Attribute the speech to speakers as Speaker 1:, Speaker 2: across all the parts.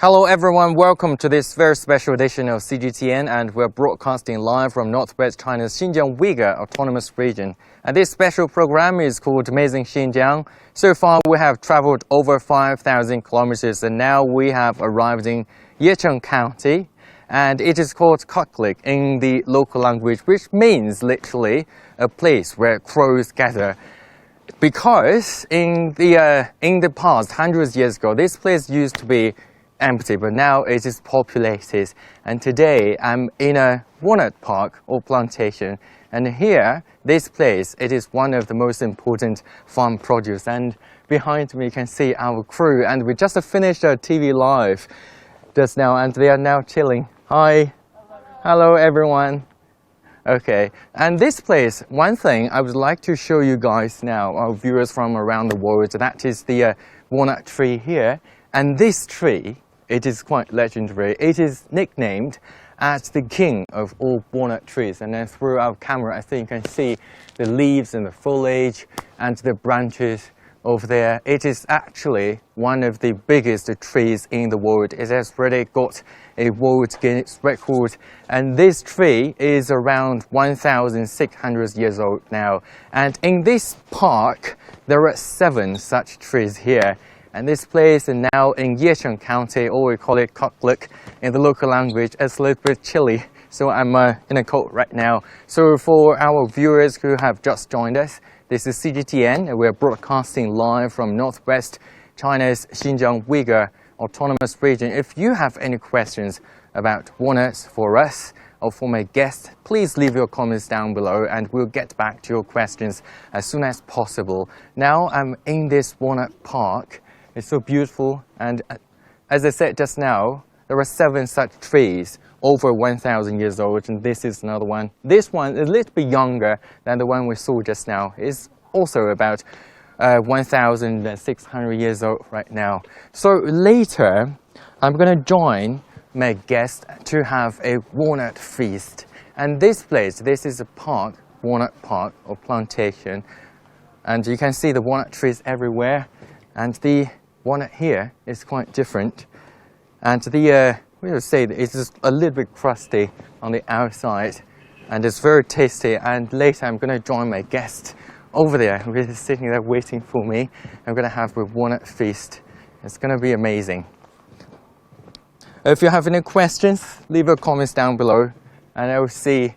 Speaker 1: Hello everyone, welcome to this very special edition of CGTN, and we're broadcasting live from northwest China's Xinjiang Uygur Autonomous Region. And this special program is called Amazing Xinjiang. So far we have traveled over 5,000 kilometers and now we have arrived in Yecheng County. And it is called Kargilik in the local language, which means literally a place where crows gather. Because in the past, hundreds of years ago, this place used to be empty, but now it is populated. And today I'm in a walnut park or plantation, and here, this place, it is one of the most important farm produce. And behind me you can see our crew, and we just finished a TV live just now, and they are now chilling. Hi, hello everyone. Okay, and this place, one thing I would like to show you guys now, our viewers from around the world, that is the walnut tree here. And this tree, it is quite legendary. It is nicknamed as the king of all walnut trees. And then through our camera, I think you can see the leaves and the foliage and the branches over there. It is actually one of the biggest trees in the world. It has already got a World Guinness record. And this tree is around 1,600 years old now. And in this park, there are 7 such trees here. And this place is now in Yecheng County, or we call it Kargilik in the local language. It's a little bit chilly, so I'm in a coat right now. So for our viewers who have just joined us, this is CGTN, and we're broadcasting live from northwest China's Xinjiang Uygur Autonomous Region. If you have any questions about walnuts for us or for my guests, please leave your comments down below and we'll get back to your questions as soon as possible. Now I'm in this walnut park. It's so beautiful, and as I said just now, there are 7 such trees over 1,000 years old, and this is another one. This one is a little bit younger than the one we saw just now. It's also about 1,600 years old right now. So later, I'm going to join my guest to have a walnut feast. And this place, this is a park, walnut park or plantation, and you can see the walnut trees everywhere. And the walnut here is quite different, and we will say that it's just a little bit crusty on the outside, and it's very tasty. And later I'm going to join my guest over there, who is sitting there waiting for me. I'm going to have a walnut feast. It's going to be amazing. If you have any questions, leave your comments down below, and I will see.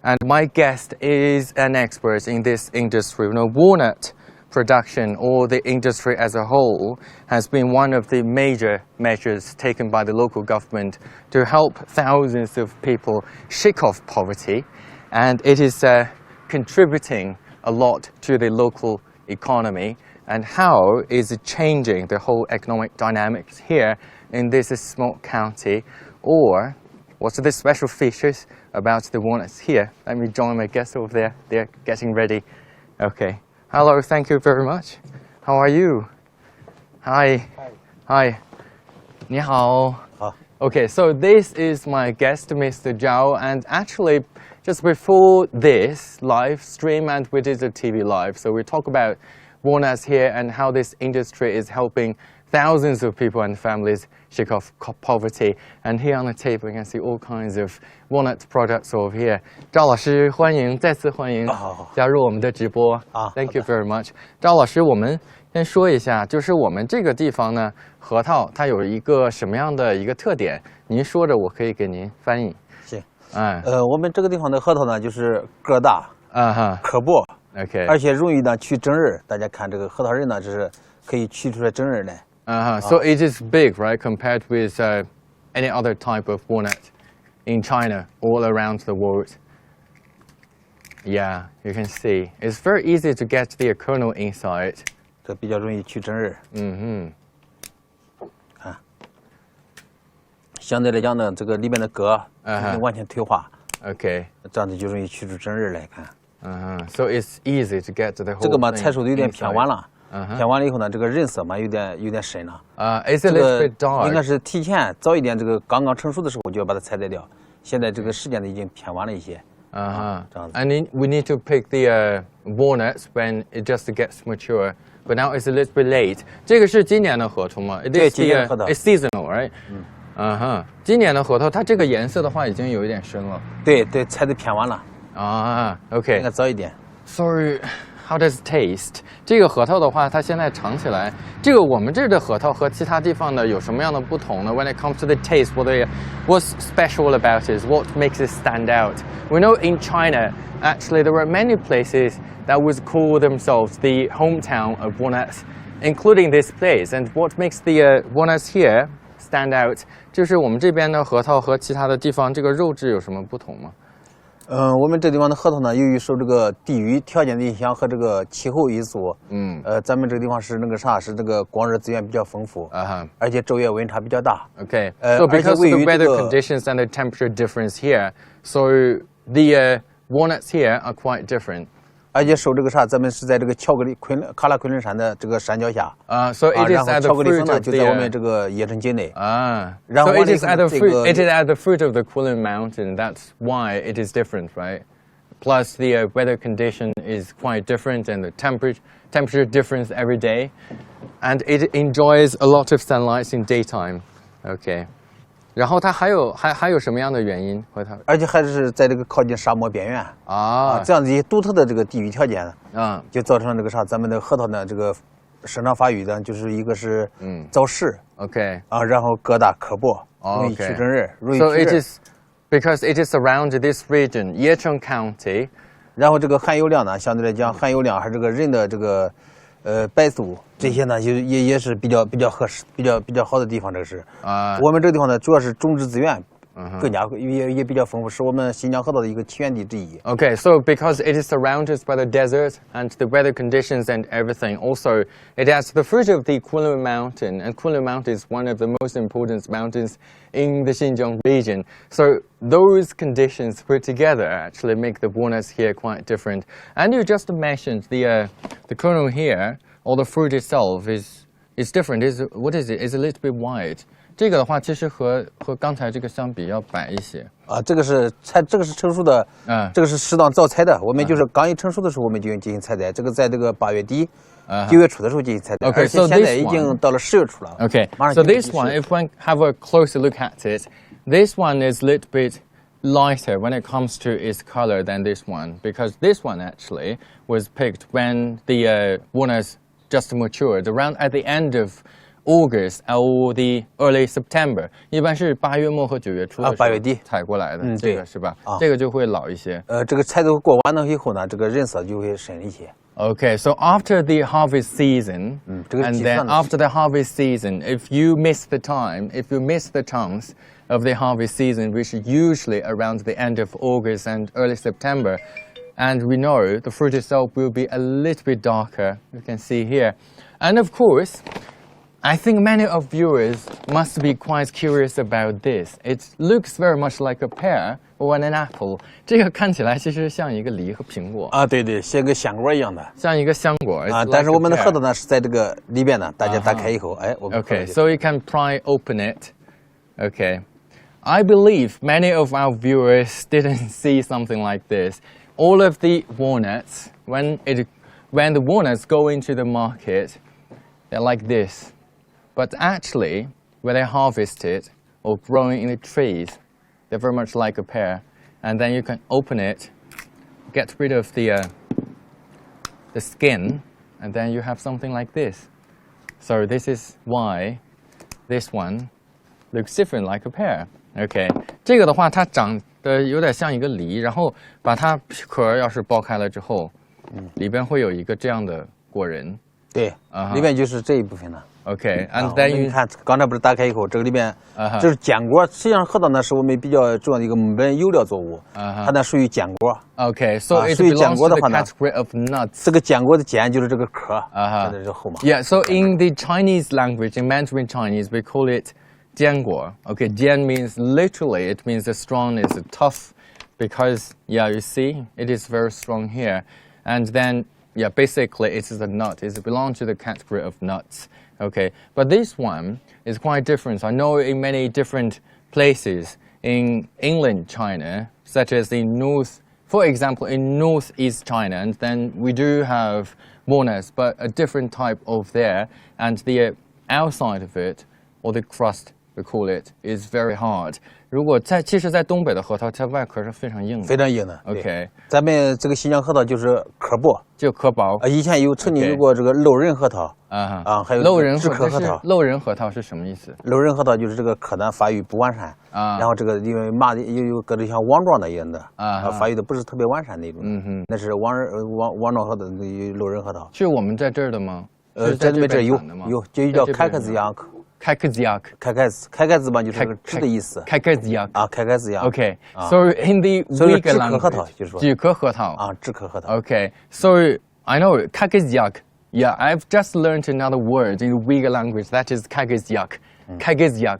Speaker 1: And my guest is an expert in this industry. You know, walnut production, or the industry as a whole, has been one of the major measures taken by the local government to help thousands of people shake off poverty, and it is contributing a lot to the local economy. And how is it changing the whole economic dynamics here in this small county? Or what's the special features about the walnuts here? Let me join my guests over there. They're getting ready. Okay. Hello, thank you very much. How are you? Hi. Hi. 你好. Okay, so this is my guest, Mr. Zhao, and actually just before this live stream, and we did a TV live, so we talk about walnuts here and how this industry is helping thousands of people and families shake off poverty. And here on the table you can see all kinds of walnut products over here. 赵老师欢迎，再次欢迎加入我们的直播。Thank you very much. 赵老师，我们先说一下，就是我们这个地方呢，核桃它有一个什么样的一个特点？您说着，我可以给您翻译。
Speaker 2: 行。我们这个地方的核桃呢，就是个大，壳薄
Speaker 1: ，OK，
Speaker 2: 而且容易呢去针刃。大家看这个核桃仁呢，这是可以取出来针刃来。
Speaker 1: So it is big, right, compared with any other type of walnut in China, all around the world. Yeah, you can see. It's very easy to get the kernel inside.
Speaker 2: 这比较容易去针刃。看，相对来讲呢，这个里面的壳已经完全退化。
Speaker 1: Okay.
Speaker 2: 这样子就容易取出针刃来看。
Speaker 1: So it's easy to get the whole.
Speaker 2: 这个嘛，采收的有点偏晚了。偏完了以后呢，这个仁色嘛有点深了。
Speaker 1: Is it a little bit dark?
Speaker 2: 应该是提前早一点，这个刚刚成熟的时候就要把它采摘掉。现在这个时间呢已经偏晚了一些。这样子。
Speaker 1: And we need to pick the walnuts when it just gets mature. But now it's a little bit late. 这个是今年的合同吗？
Speaker 2: 对，今年合同。
Speaker 1: It's seasonal, right? right？ 嗯哼，今年的核桃它这个颜色的话已经有一点深了。
Speaker 2: 对对，采的偏晚了。
Speaker 1: 啊 ，OK，
Speaker 2: 应该早一点。
Speaker 1: So how does it taste？ 这个核桃的话，它现在尝起来，这个我们这儿的核桃和其他地方的有什么样的不同呢 ？When it comes to the taste, what's special about it? What makes it stand out? We know in China, actually, there were many places that would call themselves the hometown of walnuts, including this place. And what makes the walnuts here stand out? 就是我们这边的核桃和其他的地方这个肉质有什么不同吗？
Speaker 2: 我们这地方的核桃呢，由于受这个地域条件的影响和这个气候因素，咱们这个地方是那个啥，是这个光热资源比较丰富，而且昼夜温差比较大。
Speaker 1: Okay, so because of the weather conditions and the temperature difference here, so the walnuts here are quite different.
Speaker 2: 而且受这个啥，咱们是在这个喀拉昆仑山的这个山脚下。
Speaker 1: So it is at the fruit of the
Speaker 2: 就在我们这个叶城境内。
Speaker 1: 然后 so it is at the fruit of the Kunlun Mountain. That's why it is different, right? Plus the weather condition is quite different and the temperature difference every day, and it enjoys a lot of sunlight in daytime. Okay. 然后它还有什么样的原因和它？
Speaker 2: 而且还是在这个靠近沙漠边缘这样子一些独特的这个地域条件就造成这个啥，咱们的核桃呢这个生长发育呢，就是一个是早熟
Speaker 1: ，OK
Speaker 2: 然后个大颗薄，容易取成仁，容易取
Speaker 1: So it is because it is around this region, Yecheng County.
Speaker 2: 然后这个含油量呢，相对来讲含油量还是这个人的这个白素这些呢，也是比较合适、比较好的地方。这个是我们这个地方呢，主要是种植资源更加也比较丰富，是我们新疆核桃的一个起源地之一。
Speaker 1: Okay, so because it is surrounded by the desert and the weather conditions and everything, also it has the fruit of the Kunlun Mountain, and Kunlun Mountain is one of the most important mountains in the Xinjiang region. So those conditions put together actually make the walnuts here quite different. And you just mentioned the kernel here, or the fruit itself is different. What is it? It's a little bit white. 这个的话，其实和刚才这个相比要白一些
Speaker 2: 这个是成熟的，这个是适当早采的。我们就是刚一成熟的时候，我们就进行采摘。这个在这个8月底、9月初的时候进行采摘。
Speaker 1: Okay,
Speaker 2: 而且现在已经到了10月初了。
Speaker 1: Okay, so this one, if one have a closer look at it, this one is a little bit lighter when it comes to its color than this one, because this one actually was picked when the walnuts just matured, around at the end of August or the early September. 一般是8月末和9月初的时候
Speaker 2: 8月底
Speaker 1: 采过来的，这个是吧？这个就会老一些。
Speaker 2: 这个采收过完了以后呢，这个仁色就会深一些。
Speaker 1: Okay, so after the harvest season, and then after the harvest season, if you miss the chance of the harvest season, which is usually around the end of August and early September, and we know the fruit itself will be a little bit darker, you can see here. And of course, I think many of viewers must be quite curious about this. It looks very much like a pear or an apple. 这个看起来其实像一个梨和苹果
Speaker 2: 对，像个香果一样的，
Speaker 1: 像一个香果
Speaker 2: 但是我们的核桃呢是在这个里边呢，大家打开以后，我们
Speaker 1: Okay, so you can pry open it. Okay, I believe many of our viewers didn't see something like this. All of the walnuts, when the walnuts go into the market, they're like this. But actually, when they harvest it or growing in the trees, they're very much like a pear. And then you can open it, get rid of the skin, and then you have something like this. So this is why this one looks different like a pear. Okay, 这个的话，它长得有点像一个梨，然后把它壳要是剥开了之后，里边会有一个这样的果仁。
Speaker 2: 对，里面就是这一部分呢。
Speaker 1: Okay, and then
Speaker 2: 你看，刚才不是打开以后，这个里面就是坚果。实际上，核桃呢是我们比较重要的一个木本油料作物，它呢属于坚果。
Speaker 1: Okay, so it
Speaker 2: 属于坚
Speaker 1: belongs
Speaker 2: 果
Speaker 1: to
Speaker 2: 的
Speaker 1: the
Speaker 2: 话呢，
Speaker 1: category of nuts.
Speaker 2: 这个坚果的坚就是这个壳，在这后嘛。
Speaker 1: Yeah, so in the Chinese language, in Mandarin Chinese, we call it 坚果. Okay, 坚 means literally, it means the strong is tough, because you see, it is very strong here, and then basically it is a nut. It belongs to the category of nuts. Okay, but this one is quite different. I know in many different places in inland China, such as in for example, in northeast China, and then we do have walnuts, but a different type of there, and the outside of it, or the crust, we call it, is very hard. 其实在东北的核桃，它外壳是非常硬的，
Speaker 2: 非常硬的。
Speaker 1: OK，
Speaker 2: 咱们这个新疆核桃就是壳薄，
Speaker 1: 就壳薄。
Speaker 2: 以前曾经有过这个漏人核桃还有
Speaker 1: 漏人
Speaker 2: 质壳核桃。
Speaker 1: 漏人核桃是什么意思？
Speaker 2: 漏人核桃就是这个壳呢发育不完善然后这个因为麻的有各种像网状的一样的发育的不是特别完善那种。那是网状核桃，漏人核桃。
Speaker 1: 是我们在这儿的吗？
Speaker 2: 在这边这有，就叫开克子样。
Speaker 1: 开克子
Speaker 2: 嘛，就是个枝的意思。开克子样。
Speaker 1: Okay, so in the Uygur language, 止壳核桃。
Speaker 2: 止壳核桃。
Speaker 1: Okay, so I know Kargilik. Yeah, I've just learned another word in the Uygur language. That is Kargilik. Kargilik.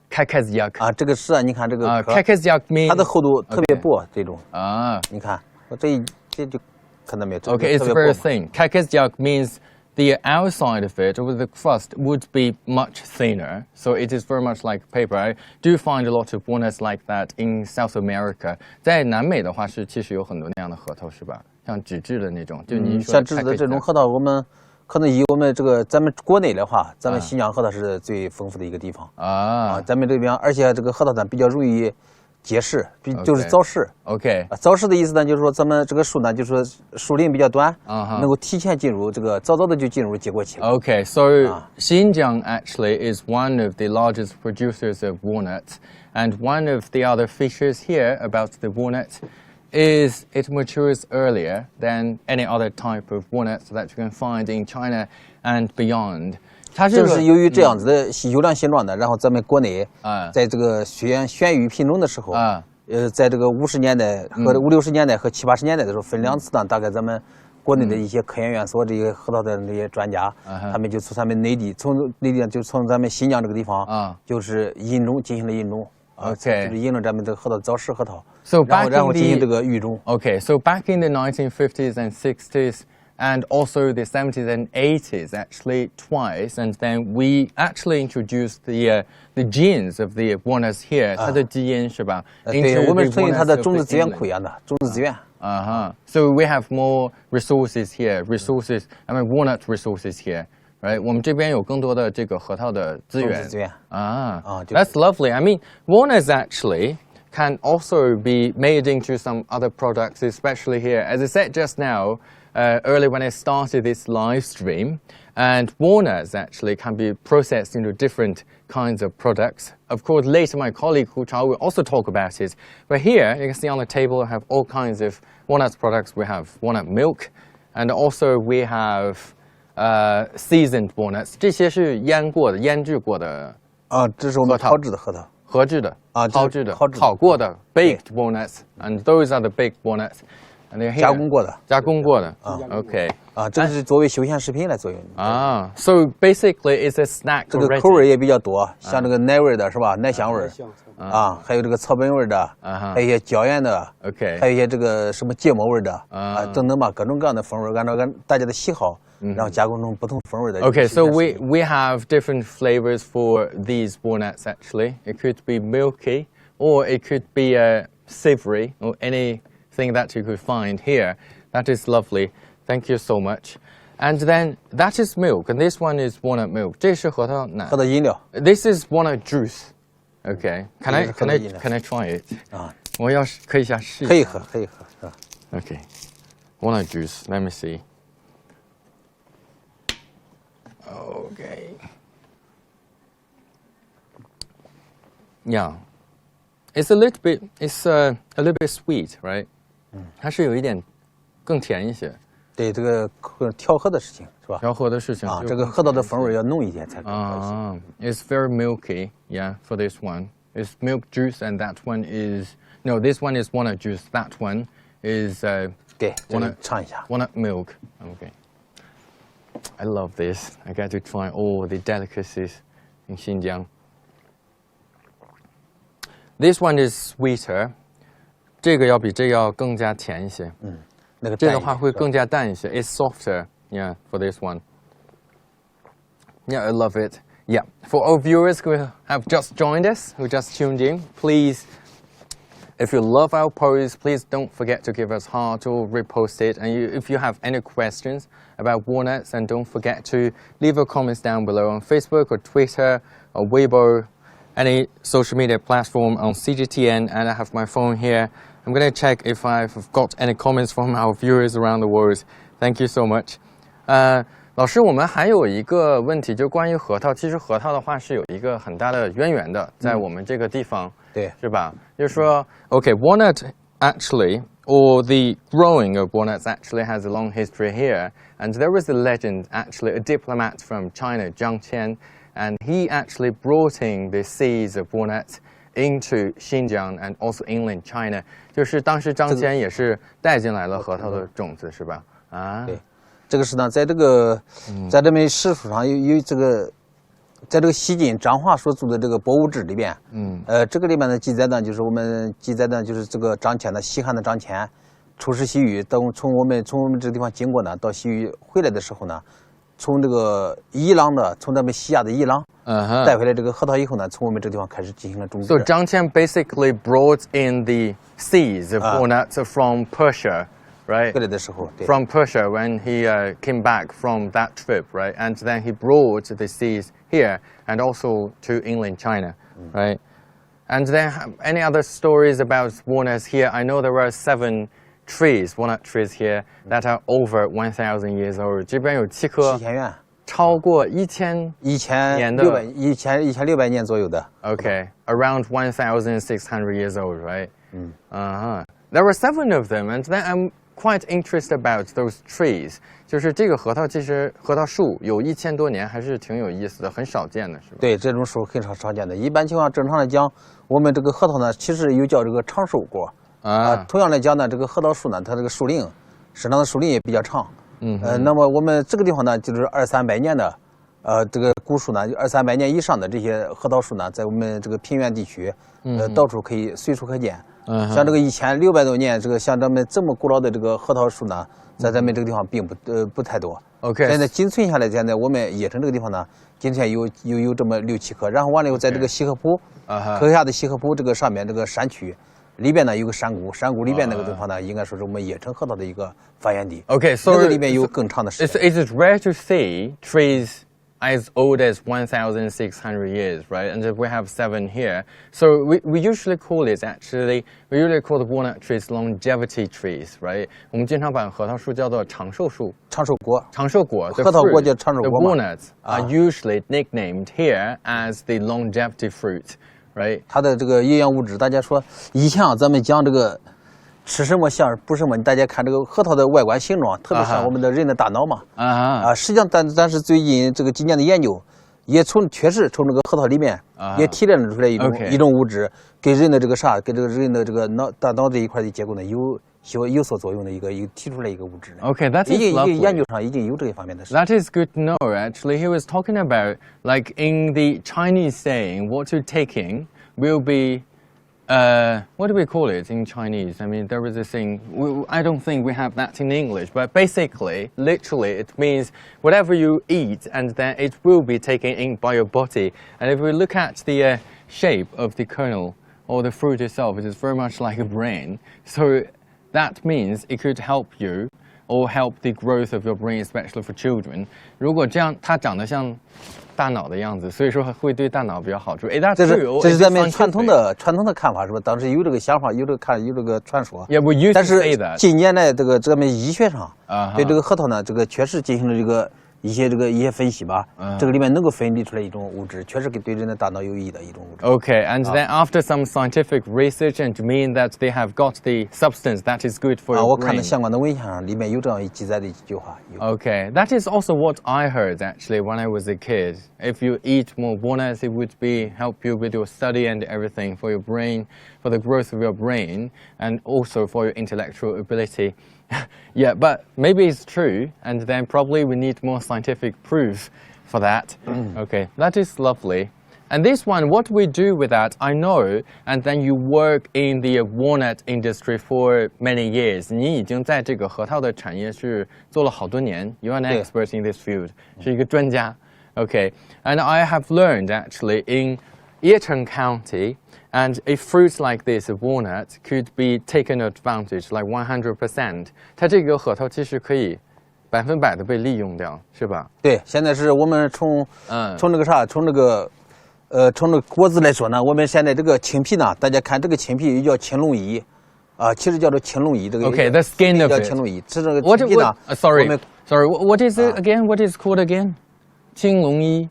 Speaker 2: 开克子样。这个是你看这个壳。
Speaker 1: Kargilik means
Speaker 2: 它的厚度特别薄，这种。你看，这就看到没有？
Speaker 1: Okay, it's very thin. Kargilik means the outside of it, or the crust, would be much thinner, so it is very much like paper. I do find a lot of walnuts like that in South America. 在南美的话其实有很多那样的核桃，是吧？像纸质的那种，就您说
Speaker 2: 像纸的这种核桃，我们可能以我们咱们国内的话，咱们新疆核桃是最丰富的一个地方咱们这边，而且这个核桃呢比较容易结实，就是早熟。
Speaker 1: OK，
Speaker 2: 早熟的意思呢，就是说咱们这个树呢，就是说树龄比较短，能够提前进入这个早的就进入结果期。
Speaker 1: Okay, so Xinjiang actually is one of the largest producers of walnuts, and one of the other features here about the walnut is it matures earlier than any other type of walnuts that you can find in China and beyond.
Speaker 2: 正是由于这样子的优良形状的，然后咱们国内在这个选育品种的时候在这个50年代和50、60年代和70、80年代的时候分2次呢，大概咱们国内的一些科研院所这些核桃的那些专家他们就从咱们内地就从咱们新疆这个地方就是引种进行了引种就是引种咱们这个核桃早熟核桃然后进行这个育种。
Speaker 1: Okay, so back in the 1950s and 60s and also the 70s and 80s actually twice, and then we actually introduced the genes of the walnuts here. 它的基因是吧？
Speaker 2: 对，我们承认它的种子资源匮乏的种子资源。
Speaker 1: So we have more resources here. I mean walnut resources here, right? 我们这边有更多的这个核桃的资源。That's lovely. I mean walnuts actually can also be made into some other products, especially here. As I said just now. Earlier when I started this live stream, and walnuts actually can be processed into different kinds of products. Of course, later my colleague Hu Chao will also talk about it. But here, you can see on the table, I have all kinds of walnut products. We have walnut milk, and also we have seasoned walnuts. 这些是腌制过的。
Speaker 2: 这是我们炮制的核桃。
Speaker 1: 炮制的，烤过的 baked walnuts, and those are the baked walnuts.
Speaker 2: 加工过的
Speaker 1: OK
Speaker 2: 这是作为休闲食品来作用
Speaker 1: So basically it's a snack.
Speaker 2: 这个口味也比较多，像这个奶味的是吧？奶香味还有这个草本味的还有一些椒盐的还有一些这个什么芥末味的等等吧，各种各样的风味，按照大家的喜好然后加工成不同风味的。
Speaker 1: Okay, so we have different flavors for these walnuts actually. It could be milky or it could be savory or anything that you could find here. That is lovely. Thank you so much. And then that is milk, and this one is walnut milk. 这是核桃奶。
Speaker 2: 核桃饮料。
Speaker 1: This is walnut juice. Okay. Can I try it? 我要可以下试一下。
Speaker 2: 可以喝。
Speaker 1: Okay. Walnut juice. Let me see. Okay. Yeah. It's a little bit sweet, right? 它是有一点更甜一些。
Speaker 2: 对，这个调和的事情是吧？
Speaker 1: 调和的事情
Speaker 2: 这个核桃的风味要浓一点才可
Speaker 1: 以。It's very milky, yeah. For this one, it's milk juice, and that one is this one is walnut juice. That one is
Speaker 2: 对，尝一下
Speaker 1: walnut milk. Okay. I love this. I get to try all the delicacies in Xinjiang. This one is sweeter. 这个要比这个要更加甜一些。这个的话会更加淡一些。It's softer, yeah, for this one. Yeah, I love it. Yeah, for all viewers who have just joined us, who just tuned in, please, if you love our post, please don't forget to give us heart or repost it. And if you have any questions about walnuts, then don't forget to leave your comments down below on Facebook or Twitter Weibo, any social media platform on CGTN, and I have my phone here. I'm going to check if I've got any comments from our viewers around the world. Thank you so much. 老师，我们还有一个问题，就关于核桃。其实核桃的话是有一个很大的渊源的，在我们这个地方，
Speaker 2: 对，
Speaker 1: 是吧？就是说 ，OK, walnut actually, or the growing of walnuts actually has a long history here. And there was a legend, actually, a diplomat from China, Jiang Qian, and he actually brought in the seeds of walnuts into Xinjiang and also inland China. 就是当时张骞也是带进来了核桃的种子，是吧？啊，
Speaker 2: 对。这个是呢，在这个，在这边史书上有这个，在这个西晋张华所著的这个《博物志》里边，这个里面的记载呢，就是我们记载呢，就是这个张骞的西汉的张骞，出使西域，等从我们这个地方经过呢，到西域回来的时候呢，从这个伊朗的，从咱们西亚的伊朗带回来这个核桃以后呢，从我们这个地方开始进行了种植。
Speaker 1: So 张骞 basically brought in the seeds of walnuts from Persia. Right, from Persia when he came back from that trip, right, and then he brought the seeds here and also to inland China, right, and then any other stories about walnuts here? I know there are 7 trees, walnut trees here that are over 1,000 years old. 这边有7棵，超过1600年的
Speaker 2: ，1600年左右的。
Speaker 1: Okay, around 1,600 years old, right? There were 7 of them, and then I'm quite interested about those trees. 就是这个核桃，其实核桃树有1000多年，还是挺有意思的，很少见的，是吧？
Speaker 2: 对，这种树很少见的。一般情况，正常来讲，我们这个核桃呢，其实又叫这个长寿果同样来讲呢，这个核桃树呢，它这个树龄，生长的树龄也比较长。那么我们这个地方呢，就是200-300年的，这个古树呢，200-300年以上的这些核桃树呢，在我们这个平原地区，到处可以随处可见。像这个1600多年，这个像咱们这么古老的这个核桃树呢，在咱们这个地方并不太多。
Speaker 1: OK，
Speaker 2: 现在仅存下来，现在我们野城这个地方呢，今天有这么6-7棵，然后完了以后，在这个西河浦，河下的西河浦这个上面这个山区里边呢有个山谷，山谷里边那个地方呢，应该说是我们野城核桃的一个发源地。
Speaker 1: OK， so
Speaker 2: 那个里面有更长的时间。
Speaker 1: Is it rare to see trees as old as 1,600 years, right? And we have 7 here. So we usually call it we usually call the walnut trees longevity trees, right? 我们经常把核桃树叫做长寿树。
Speaker 2: 长寿果。
Speaker 1: 长寿果。
Speaker 2: 核桃果叫长寿果。
Speaker 1: The walnuts are usually nicknamed here as the longevity fruit, right?
Speaker 2: 它的这个营养物质，大家说以前咱们讲这个。吃什么像不什么？大家看这个核桃的外观形状，特别像我们的人的大脑嘛。实际上，但是最近这个今年的研究，也确实从这个核桃里面也提炼出来一种物质，给人的这个给这个人的这个大脑这一块的结构呢有所作用的提出来一个物质。
Speaker 1: Okay, that is lovely.
Speaker 2: 研究上已经有这一方面的事。
Speaker 1: That is good to know. Actually, he was talking about like in the Chinese saying, what you're taking will be. What do we call it in Chinese? I mean, there was a thing, I don't think we have that in English, but basically, literally, it means whatever you eat and then it will be taken in by your body. And if we look at the shape of the kernel or the fruit itself, it is very much like a brain. So that means it could help you or help the growth of your brain, especially for children. 如果这样，它长得像大脑的样子，所以说会对大脑比较好处。哎，
Speaker 2: 这是咱们传统的看法，是吧？当时有这个想法，有这个传说。
Speaker 1: Yeah, we used to say that.
Speaker 2: 但是近年来咱们医学上对这个核桃呢，这个确实进行了一些分析吧，这个里面能够分离出来一种物质，确实对人的大脑有益的一种物质。
Speaker 1: Okay, and then after some scientific research and mean that they have got the substance that is good for your brain.
Speaker 2: 我看到相关的文献上里面有这样记载的几句话。
Speaker 1: Okay, that is also what I heard actually when I was a kid. If you eat more walnuts, it would help you with your study and everything for your brain, for the growth of your brain, and also for your intellectual ability. Yeah, but maybe it's true, and then probably we need more scientific proof for that. Okay, that is lovely. And this one, what we do with that, I know, and then you work in the walnut industry for many years. 你已经在这个核桃的产业是做了好多年. You are an expert in this field. 是一个专家. Okay, and I have learned actually in Yecheng County, and a fruit like this, a walnut, could be taken advantage like 100%. 它这个核桃其实可以100%的被利用掉，是吧？
Speaker 2: 对，现在是我们从这个从这个果子来说呢，我们现在这个青皮呢，大家看这个青皮又叫青龙衣，其实叫做青龙衣。这个
Speaker 1: Okay, the skin of
Speaker 2: 叫
Speaker 1: it.
Speaker 2: 青龙衣。这个青皮呢
Speaker 1: Sorry, what is it again? What is it called again? 青龙衣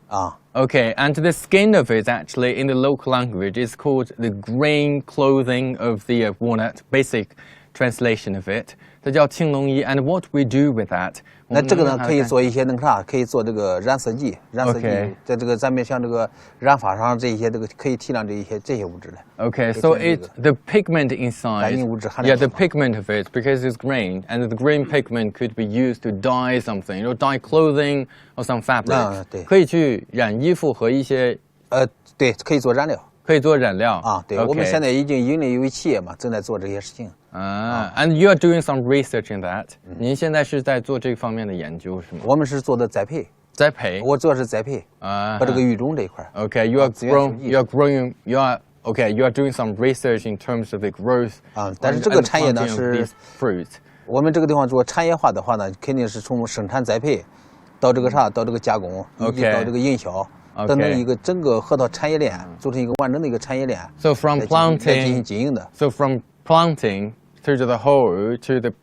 Speaker 1: Okay, and the skin of it actually in the local language is called the grain clothing of the walnut, basic translation of it. 它叫青龙衣 and what we do with that?
Speaker 2: 那这个呢，可以做一些那个啥，可以做这个染色剂，在这个咱们像这个染发上这一些这个可以提亮这些物质的。
Speaker 1: Okay, so the pigment inside, the pigment of it, because it's grain, and the green pigment could be used to dye something, dye clothing or some fabric.
Speaker 2: 对，
Speaker 1: 可以去染衣服和一些
Speaker 2: 对，可以做染料。
Speaker 1: 可以做染料
Speaker 2: 对，我们现在已经引领一位企业嘛，正在做这些事情。
Speaker 1: And you are doing some research in that. 您现在是在做这方面的研究是吗？
Speaker 2: 我们是做的栽培。
Speaker 1: 栽培。
Speaker 2: 我主要是栽培和这个育种这一块。
Speaker 1: Okay, you are doing some research in terms of the growth.
Speaker 2: 但是这个产业呢是，我们这个地方做产业化的话呢，肯定是从生产栽培到这个到这个加工，以及到这个营销。等等一个整个核桃产业链，组成一个完整的一个产业链。
Speaker 1: So from planting,
Speaker 2: 来进行经营的。
Speaker 1: So from planting to the whole to the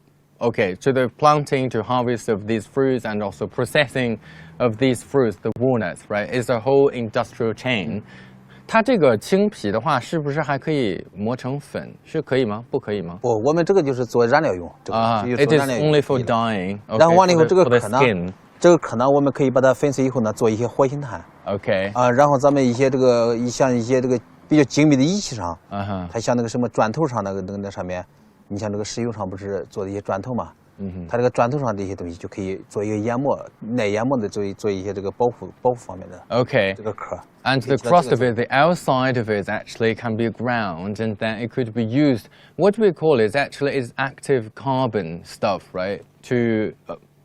Speaker 1: planting to harvest of these fruits and also processing of these fruits, the walnuts, right, is a whole industrial chain. 它这个青皮的话，是不是还可以磨成粉？是可以吗？不可以吗？
Speaker 2: 不，我们这个就是做染料用。
Speaker 1: It is only for dyeing.
Speaker 2: 然后完了以后，这个壳呢？
Speaker 1: 这
Speaker 2: 个壳呢，我们可以把它粉碎以后呢，做一些活性炭。
Speaker 1: OK。
Speaker 2: 然后咱们一些像一些这个比较精密的仪器上，它像那个什么砖头上那上面，你像这个石油上不是做的一些砖头嘛？它这个砖头上这些东西就可以做一个研磨、耐研磨的做一些这个保护方面的。
Speaker 1: OK。
Speaker 2: 这个壳。
Speaker 1: And the crust of it, the outside of it actually can be ground, and then it could be used. What we call it actually is active carbon stuff, right? To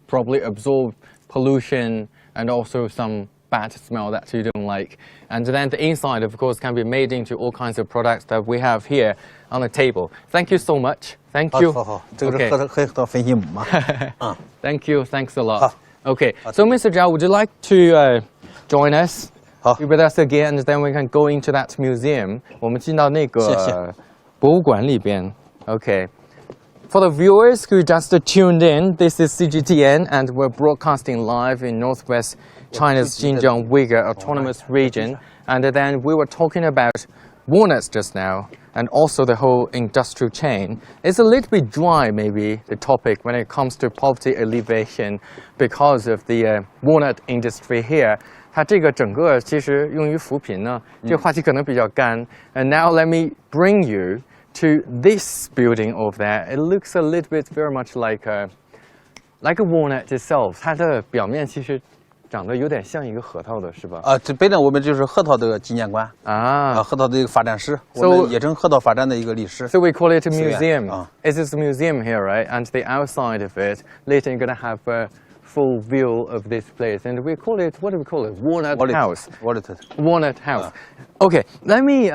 Speaker 1: probably absorb pollution and also some bad smell that you don't like. And then the inside, of course, can be made into all kinds of products that we have here on the table. Thank you so much. Thank you.
Speaker 2: 好，这个是核桃分析母嘛。
Speaker 1: Thank you. Thanks a lot. Okay. So, Mr. Zhao, would you like to join us? Be with us again, and then we can go into that museum. 我们进到那个博物馆里边。Okay. For the viewers who just tuned in, this is CGTN and we're broadcasting live in northwest China's Xinjiang Uygur Autonomous Region. And then we were talking about walnuts just now and also the whole industrial chain. It's a little bit dry maybe, the topic when it comes to poverty alleviation because of the walnut industry here. 它这个整个其实用于扶贫呢，这个话题可能比较干。And now let me bring you to this building over there. It looks a little bit very much like a walnut itself. 它的表面其实长得有点像一个核桃的，是吧？
Speaker 2: 这北呢我们就是核桃的纪念馆核桃的一个发展史，我们也称核桃发展的一个历史。
Speaker 1: So we call it a museum. It is a museum here, right? And the outside of it, later you're going to have a full view of this place, and we call it, what do we call it? Walnut House. Walnut House. Okay, let me.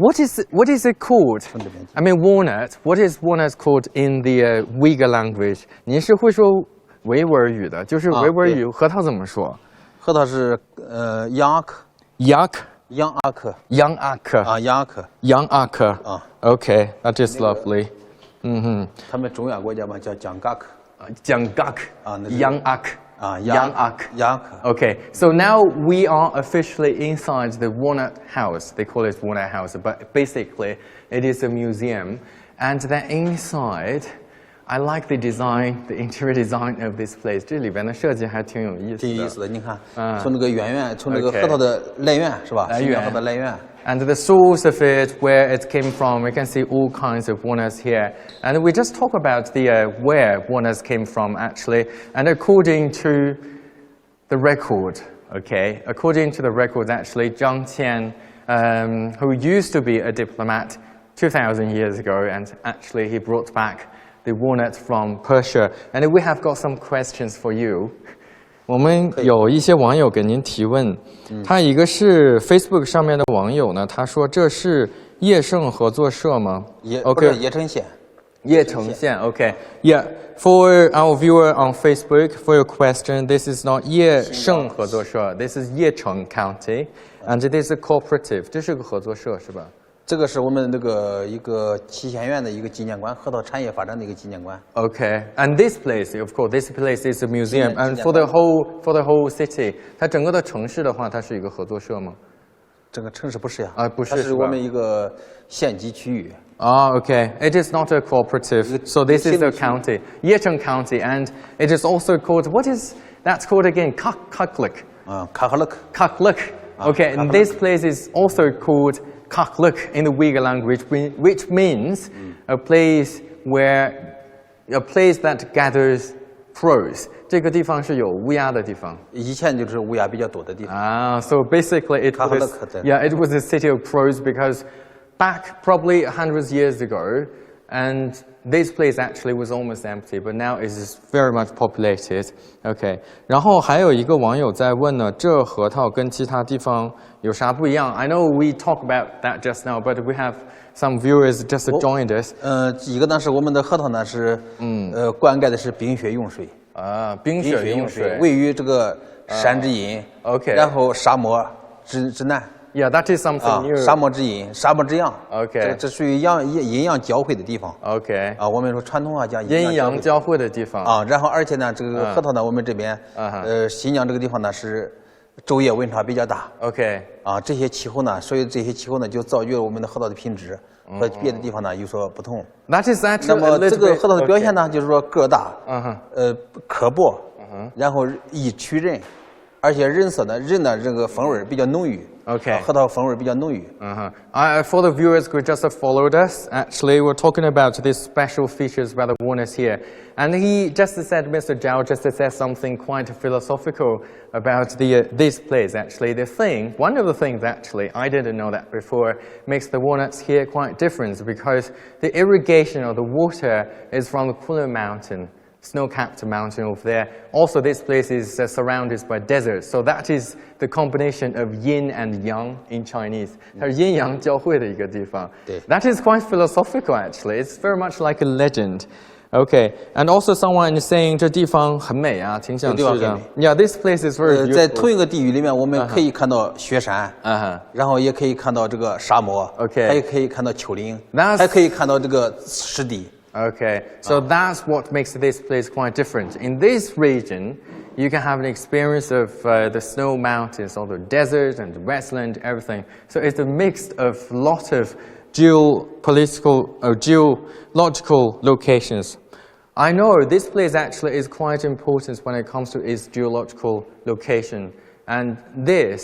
Speaker 1: What is it called? I mean, walnut. What is walnut called in the Uyghur language? 您是会说维吾尔语的，就是维吾尔语核桃怎么说？
Speaker 2: 核桃是杨阿克。
Speaker 1: 杨阿克。Okay, that is lovely.
Speaker 2: 他们中原国家嘛叫江嘎克。
Speaker 1: Yang Ak. Okay, so now we are officially inside the Walnut House. They call it Walnut House, but basically it is a museum. And then inside, I like the design, the interior design of this place. 这里边的设计还挺有意思的。
Speaker 2: 挺有意思的，你看，从那个渊源，从那个核桃的来源是吧？来源核桃来源。
Speaker 1: And the source of it, where it came from, we can see all kinds of walnuts here. And we just talk about the where walnuts came from, actually. And according to the record, okay, according to the record, actually, Zhang Qian, who used to be a diplomat 2,000 years ago, and actually he brought back the walnut from Persia. And we have got some questions for you. 我们有一些网友给您提问，他一个是 Facebook 上面的网友呢，他说这是叶盛合作社吗？OK，
Speaker 2: 叶城县。
Speaker 1: Yecheng Xian, okay. Yeah, for our viewer on Facebook, for your question, this is not Yecheng 合作社, this is Yecheng County, and it is a cooperative. 这是个合作社是吧？
Speaker 2: 这个是我们这个一个期限院的一个纪念馆，核桃产业发展的一个纪念馆。
Speaker 1: Okay, and this place, of course, this place is a museum, and for the whole city, 它整个的城市的话，它是一个合作社吗？
Speaker 2: 整个城市不是呀，
Speaker 1: 不是，
Speaker 2: 它是我们一个县级区域。
Speaker 1: Okay. It is not a cooperative, so this is the county, Yecheng County, and it is also called, that's called again? Kargilik. Kargilik. Okay, and this place is also called Kargilik in the Uygur language, which means a place that gathers crows. 这个地方是有乌鸦的地方。
Speaker 2: 以前就是乌鸦比较多的地方。
Speaker 1: So basically it was a city of crows because back probably 100 years ago, and this place actually was almost empty, but now it is very much populated. Okay. 然后还有一个网友在问呢，这核桃跟其他地方有啥不一样？ I know we talked about that just now, but we have some viewers just joined us.
Speaker 2: 一个呢是我们的核桃呢是灌溉的是冰雪用水。
Speaker 1: 冰雪用水，
Speaker 2: 位于这个山之阴。
Speaker 1: Okay.
Speaker 2: 然后沙漠之南。
Speaker 1: Yeah, that is something new.
Speaker 2: 沙漠之阴，沙漠之阳。
Speaker 1: Okay.
Speaker 2: 这属于阴阳交汇的地方。
Speaker 1: Okay.
Speaker 2: 我们说传统话讲
Speaker 1: 阴阳交汇的地方。
Speaker 2: 然后而且呢，这个核桃呢，我们这边新疆这个地方呢是昼夜温差比较大。
Speaker 1: Okay.
Speaker 2: 这些气候呢，所以这些气候呢就造就了我们的核桃的品质和别的地方呢有所不同。
Speaker 1: That is actually
Speaker 2: 那么这个核桃的表现呢，就是说个大，颗薄，然后易取人，而且人的这个风味比较浓郁。
Speaker 1: Okay.
Speaker 2: 核桃风味比较浓郁。
Speaker 1: For the viewers who just followed us, actually we're talking about these special features about the walnuts here. And he just said, Mr. Zhao just said something quite philosophical about this place actually. One of the things actually, I didn't know that before, makes the walnuts here quite different because the irrigation of the water is from the Kunlun Mountains. Snow-capped mountain over there. Also, this place is surrounded by desert, so that is the combination of yin and yang in Chinese. 它是阴阳交汇的一个地方。That is quite philosophical actually. It's very much like a legend. Okay, and also someone is saying 这地方很美啊，挺想去的。Yeah, this place is very beautiful.
Speaker 2: 在同一个地域里面，我们可以看到雪山，然后也可以看到这个沙漠，还可以看到丘陵，还可以看到这个湿地。
Speaker 1: Okay, so that's what makes this place quite different. In this region, you can have an experience of the snow mountains, all the desert and the wetland, everything. So it's a mix of a lot of geological locations. I know this place actually is quite important when it comes to its geological location. And the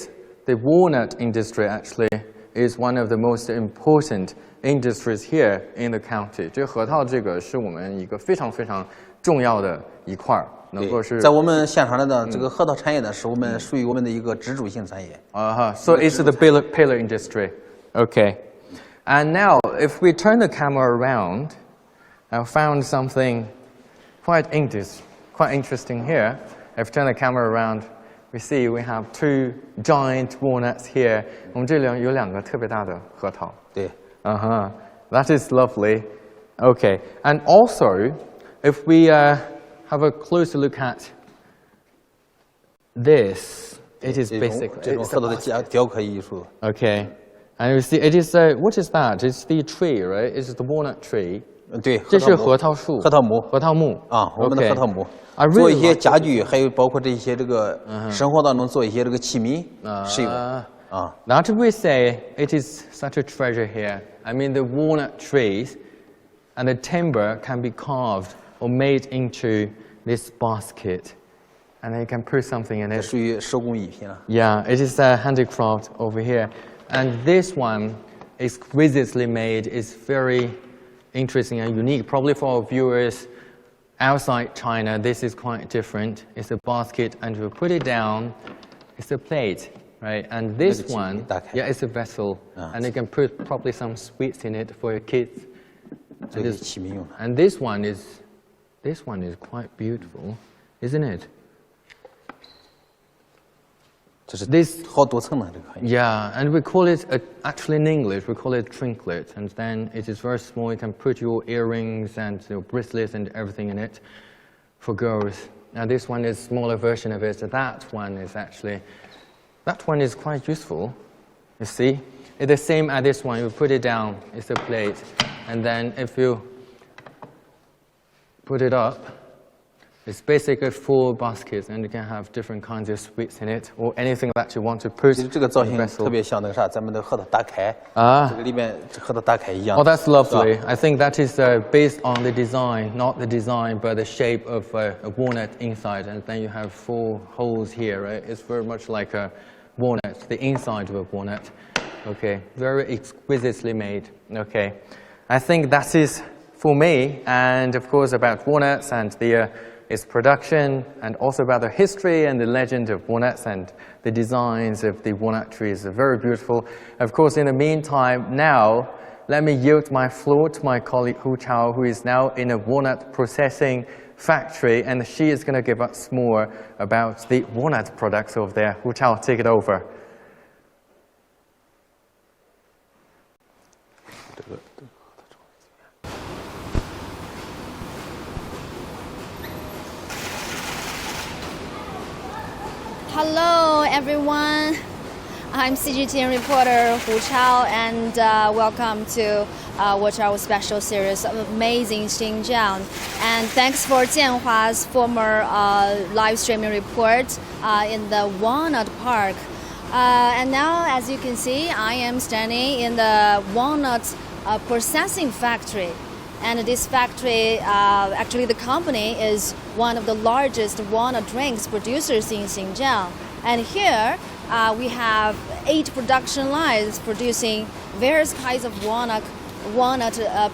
Speaker 1: walnut industry actually is one of the most important industries here in the county. 这核桃这个是我们一个非常非常重要的一块，能够是
Speaker 2: 在我们县上的这个核桃产业呢，是我们属于我们的一个支柱性产业。
Speaker 1: So it's the pillar industry. Okay. And now, if we turn the camera around, I found something quite interesting here. If we turn the camera around, we see we have two giant walnuts here. 我们这里有两个特别大的核桃。
Speaker 2: 对。
Speaker 1: That is lovely. Okay, and also, if we have a closer look at this, it is basically
Speaker 2: 这种核桃的雕刻艺术。
Speaker 1: Okay, and you see, it is what is that? It's the tree, right? It's the walnut tree.
Speaker 2: 对，
Speaker 1: 这是核桃树。
Speaker 2: 核桃木。
Speaker 1: 核桃木。
Speaker 2: 我们的核桃木。
Speaker 1: 做
Speaker 2: 一些家具，还有包括这些这个生活当中做一些这个器皿使用。
Speaker 1: That we say it is such a treasure here. I mean, the walnut trees and the timber can be carved or made into this basket, and then you can put something in it.
Speaker 2: 属于手工艺品了。
Speaker 1: Yeah, it is a handicraft over here, and this one, exquisitely made, is very interesting and unique. Probably for our viewers outside China, this is quite different. It's a basket, and you put it down. It's a plate. Right, and this one, yeah, it's a vessel, and you can put probably some sweets in it for your kids. And this one is quite beautiful, isn't it? This
Speaker 2: 好多层呢，这个。
Speaker 1: Yeah, and we call it, actually in English, we call it trinket. And then it is very small. You can put your earrings and your bracelets and everything in it for girls. Now this one is a smaller version of it. So that one is quite useful. You see? It's the same as this one. You put it down, it's a plate. And then if you put it up, it's basically 4 baskets, and you can have different kinds of sweets in it, or anything that you want to put.
Speaker 2: 这个造型特别像那个啥，咱们的核桃打开这个里面核桃打开一样。
Speaker 1: Oh, that's lovely. I think that is based on the design, not the design, but the shape of a walnut inside, and then you have 4 holes here, right? It's very much like a walnut, the inside of a walnut. Okay, very exquisitely made. Okay, I think that is for me, and of course about walnuts and its production, and also about the history and the legend of walnuts and the designs of the walnut trees are very beautiful. Of course, in the meantime, now let me yield my floor to my colleague Hu Chao, who is now in a walnut processing factory, and she is going to give us more about the walnut products over there. Hu Chao, take it over.
Speaker 3: Hello everyone, I'm CGTN reporter Hu Chao, and welcome to watch our special series of Amazing Xinjiang. And thanks for Jianhua's former live streaming report in the Walnut Park. And now, as you can see, I am standing in the walnut processing factory. And this factory, actually the company is one of the largest walnut drinks producers in Xinjiang. And here we have 8 production lines producing various kinds of walnut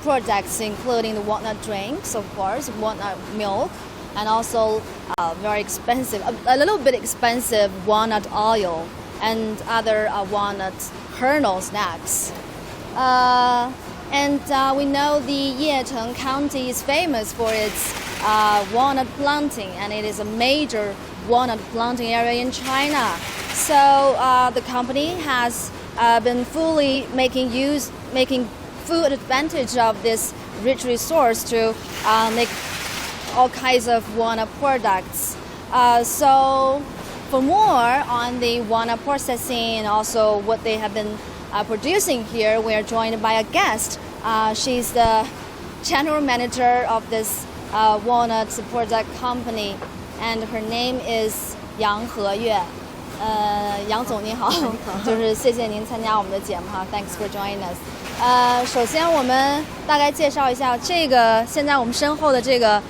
Speaker 3: products, including the walnut drinks, of course, walnut milk, and also very expensive, a little bit expensive walnut oil and other walnut kernel snacks. And we know the Yecheng County is famous for its walnut planting, and it is a major walnut planting area in China. So the company has been fully making full advantage of this rich resource to make all kinds of walnut products. So for more on the walnut processing and also what they have been producing here, we are joined by a guest. She's the general manager of this walnut product company, and her name is Yang Heyue. 杨总您好，就是谢谢您参加我们的节目哈 ，Thanks for joining us. 首先我们大概介绍一下这个现在我们身后的这个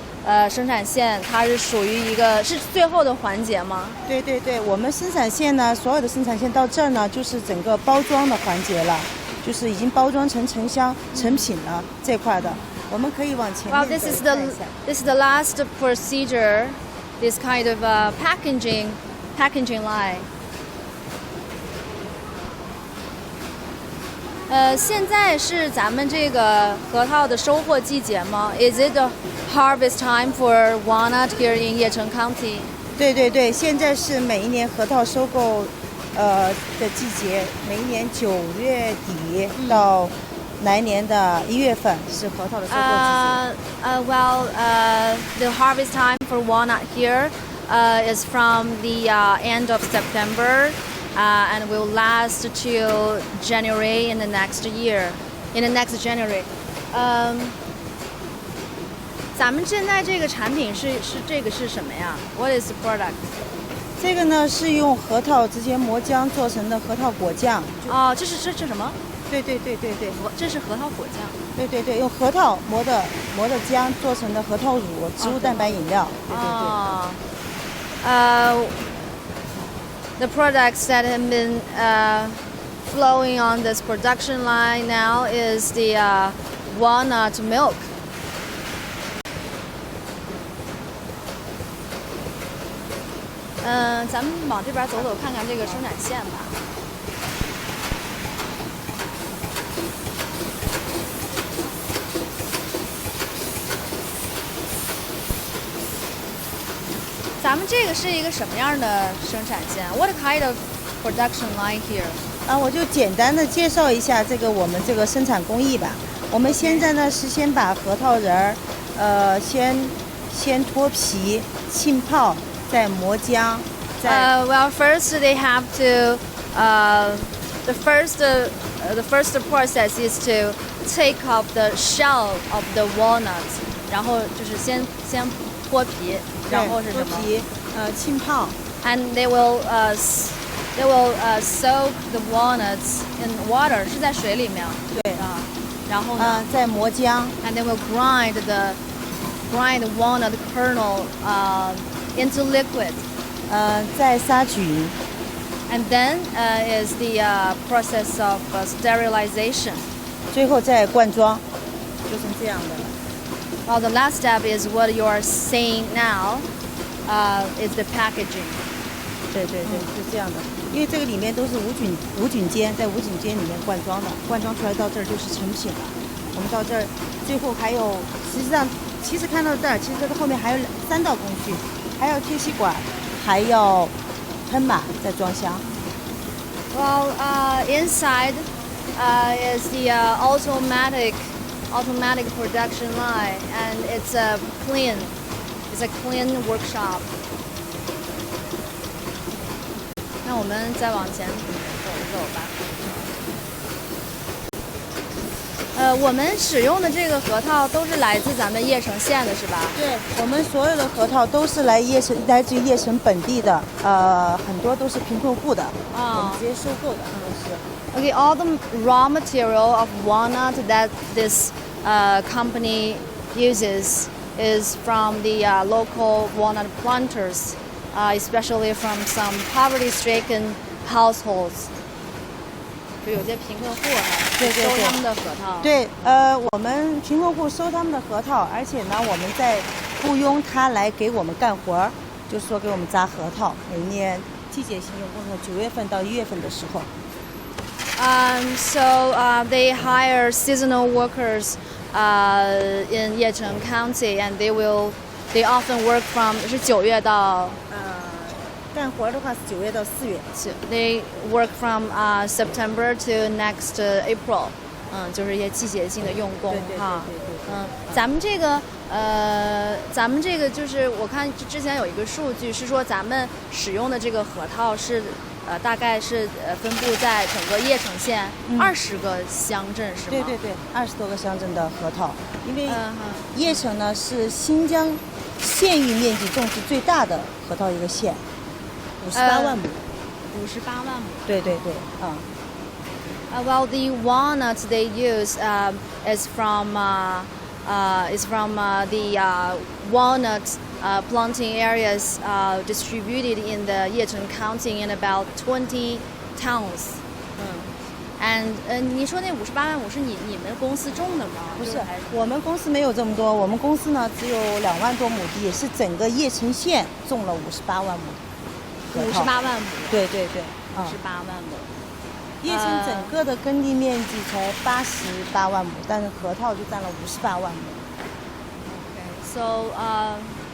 Speaker 3: 生产线，它是属于一个是最后的环节吗？
Speaker 4: 对对对，我们生产线呢，所有的生产线到这儿呢，就是整个包装的环节了，就是已经包装成成箱成品了这块的，我们可以往前面
Speaker 3: Well, this is the last procedure, this kind of packaging line. 现在是咱们这个核桃的收获季节吗 ？Is it the harvest time for walnut here in Yecheng County?
Speaker 4: 对对对，现在是每一年核桃收购的季节，每一年9月底到来年的1月份是核桃的收购季节。
Speaker 3: Well, the harvest time for walnut here is from the end of September. And will last till January in the next year, in the next January. 咱们现在这个产品是这个是什么呀 ？What is the product?
Speaker 4: 这个呢是用核桃直接磨浆做成的核桃果酱。
Speaker 3: 哦，这是什么？
Speaker 4: 对对对对对，
Speaker 3: 这是核桃果酱。
Speaker 4: 对对对，用核桃磨的浆做成的核桃乳，植物蛋白饮料。对对对。
Speaker 3: The products that have been flowing on this production line now is the walnut milk. 咱们往这边走走，看看这个生产线吧。咱们这个是一个什么样的生产线 ？What kind of production line here?
Speaker 4: 我就简单的介绍一下我们这个生产工艺吧。我们现在呢是先把核桃仁儿，先脱皮、浸泡，再磨浆。
Speaker 3: Well, first they have to, the first process is to take off the shell of the walnuts. 然后就是先脱皮，然后是什么？
Speaker 4: 脱皮，浸泡。
Speaker 3: And they will soak the walnuts in water. 是在水里面。
Speaker 4: 对
Speaker 3: 啊。然后呢？
Speaker 4: 再磨浆。
Speaker 3: And they will grind the walnut kernel into liquid.
Speaker 4: 再杀菌。
Speaker 3: And then is the process of sterilization.
Speaker 4: 最后再灌装，就成这样的。
Speaker 3: Well, the last step is what you are seeing now, is the packaging.
Speaker 4: 对，是这样的。因为这个里面都是无菌间，在无菌间里面灌装的，灌装出来到这儿就是成品了。我们到这儿，最后还有，其实看到这儿，其实这个后面还有3道工序，还要贴吸管，还要喷码再装箱。
Speaker 3: Well, inside is the automatic production line, and it's a clean workshop. 那我们再往前走一走吧。我们使用的这个核桃都是来自咱们叶城县的，是吧？
Speaker 4: 对，我们所有的核桃都是来自于叶城本地的，很多都是贫困户的，我们直接收购的，都是。
Speaker 3: Okay, all the raw material of walnut that this company uses is from the local walnut planters, especially from some poverty-stricken households. 就有些贫困户收他们的核桃。
Speaker 4: 对，我们贫困户收他们的核桃，而且呢，我们在雇佣他来给我们干活，就是说给我们扎核桃。每年季节性用工作，9月份到1月份的时候。
Speaker 3: So they hire seasonal workers in Yecheng County, and they often work from 是9月到
Speaker 4: 干活的话是9月到4月。
Speaker 3: They work from September to next April. 就是一些季节性的用工哈。咱们这个就是我看之前有一个数据是说咱们使用的这个核桃是大概是分布在整个叶城县20个乡镇，是吗？
Speaker 4: 对，20多个乡镇的核桃，因为叶城呢是新疆县域面积种植最大的核桃一个县，58万亩。
Speaker 3: 58万亩。
Speaker 4: 对，Well,
Speaker 3: the walnuts they use is from the walnut planting areas distributed in the Yecheng County in about 20 towns. And 你说那58万亩是你们公司种的吗？
Speaker 4: 不是，我们公司没有这么多，我们公司呢只有2万多亩地，是整个叶城县种了58万亩。
Speaker 3: 58万亩。对
Speaker 4: ，58
Speaker 3: 万亩。
Speaker 4: 叶城整个的耕地面积才88万亩，但是核桃就占了58万亩。
Speaker 3: Okay, so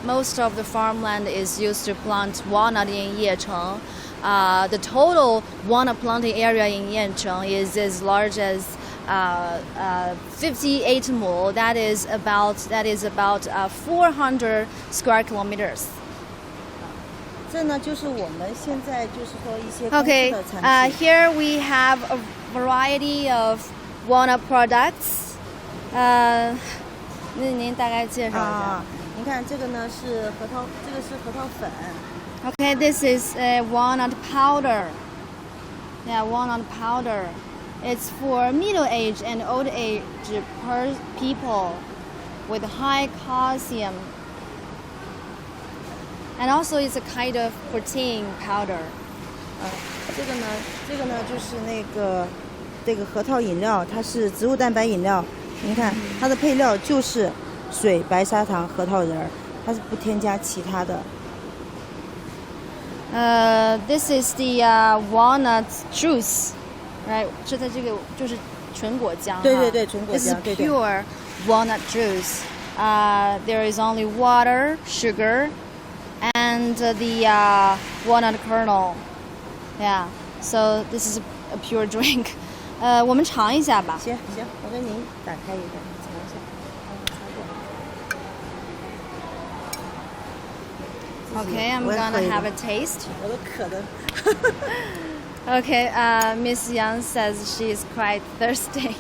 Speaker 3: most of the farmland is used to plant walnut in Yecheng. The total walnut planting area in Yecheng is as large as 58 mu. That is about 400 square kilometers.
Speaker 4: 这呢就是我们现在就是说一些公司的产品。
Speaker 3: Here we have a variety of walnut products. 那您大概介绍一下。
Speaker 4: 您看这个呢是核桃，这个是核桃粉。
Speaker 3: Okay, this is walnut powder. Yeah, walnut powder. It's for middle-aged and old-age people with high calcium. And also it's a kind of protein powder.
Speaker 4: 这个呢就是这个核桃饮料，它是植物蛋白饮料。您看它的配料就是水、白砂糖、核桃仁儿，它是不添加其他的。
Speaker 3: This is the walnut juice, right? 这个就是纯果浆。
Speaker 4: 对，纯果浆。
Speaker 3: This is pure walnut juice. There is only water, sugar, and the walnut kernel. Yeah. So this is a pure drink. 我们尝一下吧。
Speaker 4: 行，我给您打开一个，尝一下。
Speaker 3: Okay, I'm gonna have a taste.
Speaker 4: 我都渴的。
Speaker 3: Okay, Miss Yang says she is quite thirsty.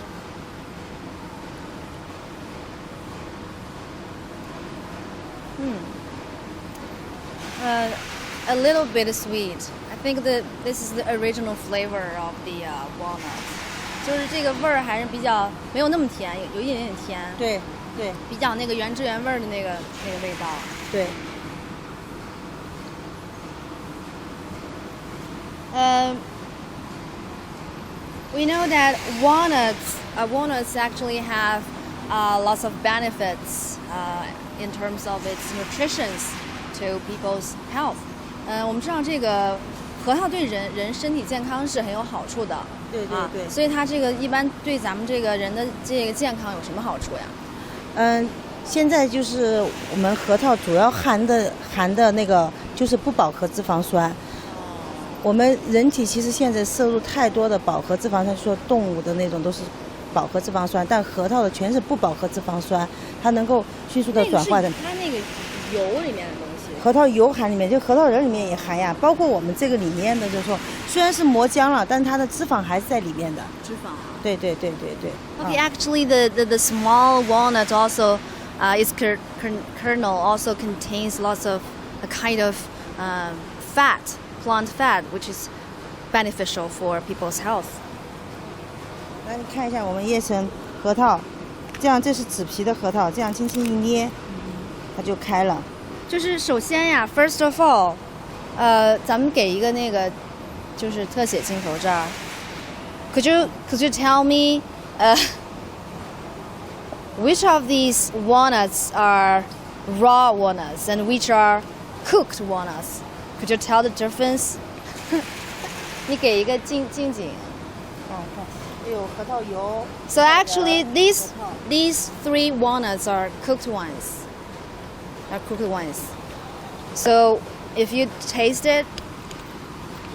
Speaker 3: A little bit sweet. I think that this is the original flavor of the walnuts. 就是这个味儿还是比较没有那么甜，有一点点甜。
Speaker 4: 对，
Speaker 3: 比较那个原汁原味的那个味道。
Speaker 4: 对。
Speaker 3: We know that walnuts actually have lots of benefits in terms of its nutrition to people's health. 我们知道这个核桃对人身体健康是很有好处的。
Speaker 4: 对。
Speaker 3: 所以它这个一般对咱们这个人的这个健康有什么好处呀？
Speaker 4: 现在就是我们核桃主要含的那个就是不饱和脂肪酸。我们人体其实现在摄入太多的饱和脂肪酸，说动物的那种都是饱和脂肪酸，但核桃的全是不饱和脂肪酸，它能够迅速的转化的。
Speaker 3: 它那个油里面的东西。
Speaker 4: 核桃油含里面，就核桃仁里面也含呀，包括我们这个里面的，就是说虽然是磨浆了，但它的脂肪还是在里面的。
Speaker 3: 脂肪。
Speaker 4: 对。
Speaker 3: Okay, actually, the small walnut also, its kernel also contains lots of a kind of fat. Plant fat, which is beneficial for people's health.
Speaker 4: 来，你看一下我们叶城核桃，这是纸皮的核桃，这样轻轻一捏，它就开了。
Speaker 3: 就是首先呀 ，first of all，咱们给一个那个就是特写镜头这儿。Could you tell me, which of these walnuts are raw walnuts and which are cooked walnuts? Could you tell the difference? 你给一个近景。
Speaker 4: 有核桃油。
Speaker 3: So actually, these 3 walnuts are cooked ones. So if you taste it,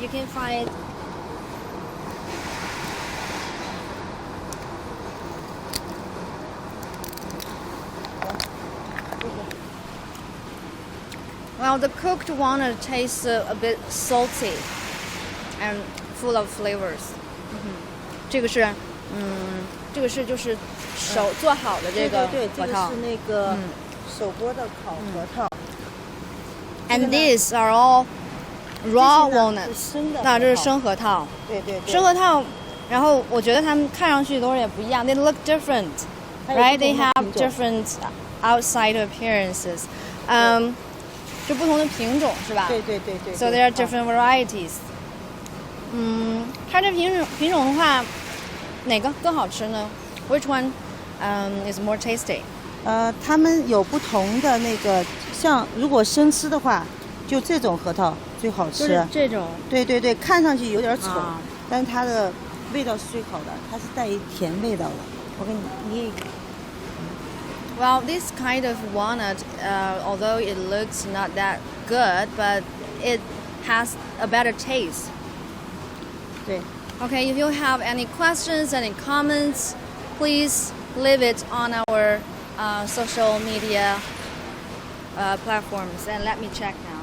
Speaker 3: you can find. Well, the cooked walnut tastes a bit salty and full of flavors. 这个是就是手做好的这个核桃。
Speaker 4: 这个是那个手剥的烤核桃。
Speaker 3: And these are all raw walnuts. 那这是生核桃。
Speaker 4: 对。
Speaker 3: 生核桃，然后我觉得它们看上去都也不一样。They look different, right? They have different outside appearances. 就不同的品种是吧？
Speaker 4: 对。
Speaker 3: So there are different varieties. 它这品种的话，哪个更好吃呢 ？Which one is more tasty?
Speaker 4: 它们有不同的那个，像如果生吃的话，就这种核桃最好吃。
Speaker 3: 就是这种。
Speaker 4: 对，看上去有点丑，但是它的味道是最好的，它是带甜味道的。我给你捏一个。
Speaker 3: Well, this kind of walnut, although it looks not that good, but it has a better taste.
Speaker 4: 对。
Speaker 3: Okay, if you have any questions, any comments, please leave it on our social media platforms, and let me check now.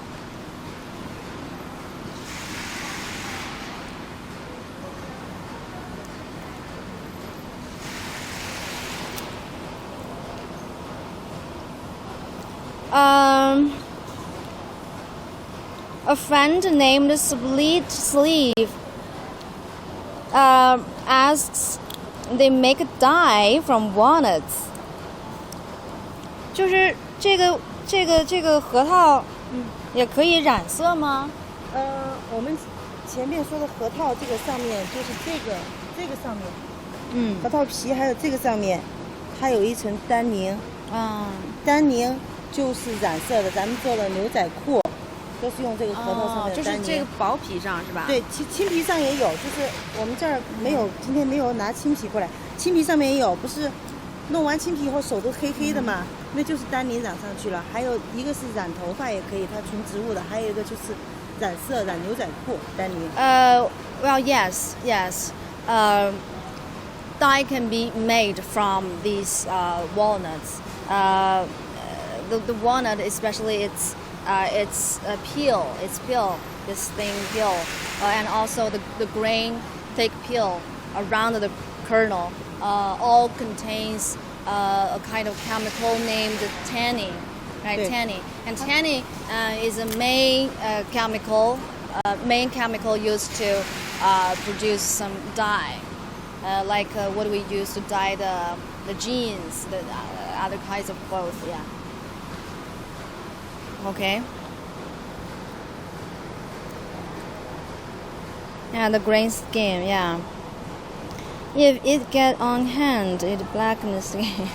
Speaker 3: A friend named Split Sleeve asks, they make dye from walnuts. 就是这个核桃，也可以染色吗？
Speaker 4: 我们前面说的核桃这个上面就是这个上面，核桃皮还有这个上面，它有一层单宁，单宁就是染色的。咱们做的牛仔裤都是用这个核桃上面的单宁。
Speaker 3: 就是这个薄皮上是吧？
Speaker 4: 对，青皮上也有，就是我们这儿没有，今天没有拿青皮过来，青皮上面也有，不是弄完青皮以后手都黑黑的嘛，那就是单宁染上去了。还有一个是染头发也可以，它纯植物的，还有一个就是染色染牛仔裤，丹尼。
Speaker 3: Well, yes. Dye can be made from these walnuts. The walnut, especially its peel, this thin peel, and also the grain, thick peel around the kernel, all contains a kind of chemical named tannin, right? Tannin, and tannin is a main chemical used to produce some dye, like what we use to dye the jeans, the other kinds of clothes. Yeah. Okay. Yeah, the grain skin. Yeah. If it get on hand, it blackens skin.